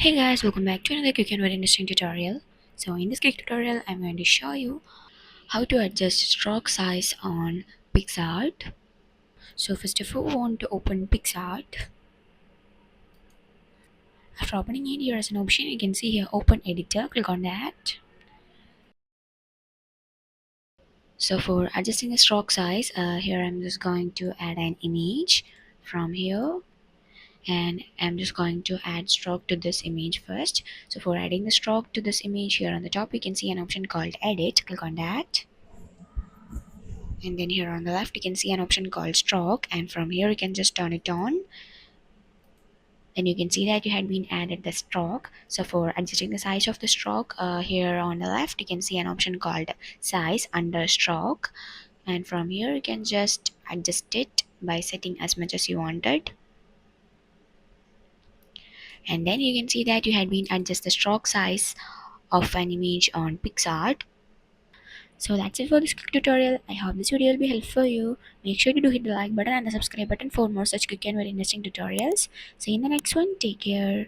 Hey guys, welcome back to another quick and very interesting tutorial. So in this quick tutorial, I'm going to show you how to adjust stroke size on Picsart. So first of all, we want to open Picsart. After opening it, here is an option. You can see here open editor, click on that. So for adjusting the stroke size, here I'm just going to add an image from here, and I'm just going to add stroke to this image first. So for adding the stroke to this image, here on the top you can see an option called edit, click on that. And then here on the left you can see an option called stroke, and from here you can just turn it on. Then you can see that you had been added the stroke. So for adjusting the size of the stroke, here on the left you can see an option called size under stroke, and from here you can just adjust it by setting as much as you wanted. And then you can see that you had been adjust the stroke size of an image on Picsart. So that's it for this quick tutorial. I hope this video will be helpful for you. Make sure to do hit the like button and the subscribe button for more such quick and very interesting tutorials. See you in the next one. Take care.